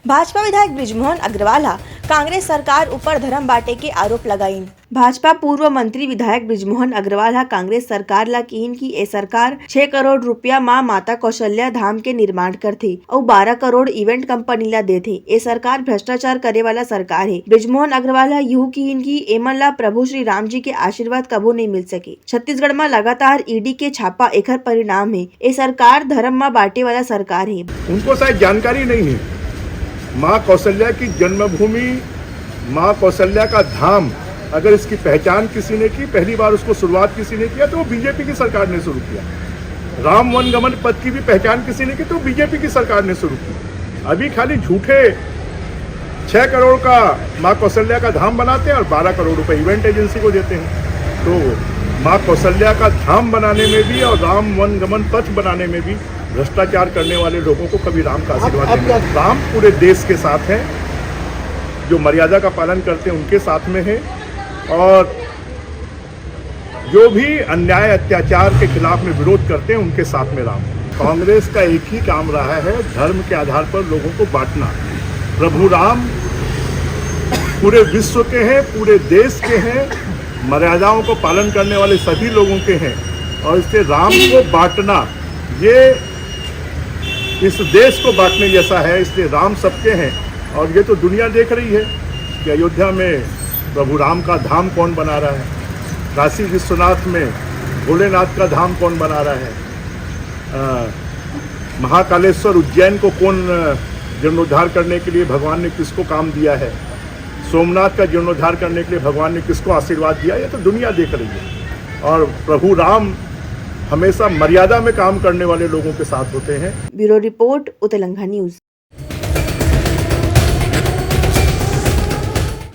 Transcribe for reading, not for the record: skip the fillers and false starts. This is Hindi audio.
भाजपा विधायक ब्रिजमोहन अग्रवाल कांग्रेस सरकार ऊपर धर्म बांटे के आरोप लगाइन। भाजपा पूर्व मंत्री विधायक ब्रिजमोहन अग्रवाल कांग्रेस सरकार ला कहीन की ए सरकार 6 करोड़ रुपया माता कौशल्या धाम के निर्माण करथे और 12 करोड़ इवेंट कंपनी ला देथे। ए सरकार भ्रष्टाचार करे वाला सरकार है। ब्रिजमोहन अग्रवाल यूं कहीन की एमन ला प्रभु श्री राम जी के आशीर्वाद कबो नहीं मिल सके। छत्तीसगढ़ में लगातार ईडी के छापा एकर परिणाम है। ए सरकार धर्म में बांटे वाला सरकार है। उनको शायद जानकारी नहीं है। माँ कौशल्या की जन्मभूमि, माँ कौशल्या का धाम, अगर इसकी पहचान किसी ने की, पहली बार उसको शुरुआत किसी ने किया तो वो बीजेपी की सरकार ने शुरू किया। राम वनगमन पथ की भी पहचान किसी ने की तो बीजेपी की सरकार ने शुरू की। अभी खाली झूठे 6 करोड़ का माँ कौशल्या का धाम बनाते हैं और 12 करोड़ रुपए इवेंट एजेंसी को देते हैं। तो माँ कौशल्या का धाम बनाने में भी और राम वनगमन पथ बनाने में भी भ्रष्टाचार करने वाले लोगों को कभी राम का आशीर्वाद नहीं। राम पूरे देश के साथ है, जो मर्यादा का पालन करते हैं उनके साथ में है, और जो भी अन्याय अत्याचार के खिलाफ में विरोध करते हैं उनके साथ में राम। कांग्रेस का एक ही काम रहा है, धर्म के आधार पर लोगों को बांटना। प्रभु राम पूरे विश्व के हैं, पूरे देश के हैं, मर्यादाओं को पालन करने वाले सभी लोगों के हैं, और इससे राम को बांटना ये इस देश को बांटने जैसा है। इसलिए राम सबके हैं, और ये तो दुनिया देख रही है कि अयोध्या में प्रभु राम का धाम कौन बना रहा है, काशी विश्वनाथ में भोलेनाथ का धाम कौन बना रहा है, महाकालेश्वर उज्जैन को कौन जीर्णोद्धार करने के लिए भगवान ने किसको काम दिया है, सोमनाथ का जीर्णोद्धार करने के लिए भगवान ने किसको आशीर्वाद दिया, ये तो दुनिया देख रही है। और प्रभु राम हमेशा मर्यादा में काम करने वाले लोगों के साथ होते हैं। ब्यूरो रिपोर्ट, उतलंघा न्यूज।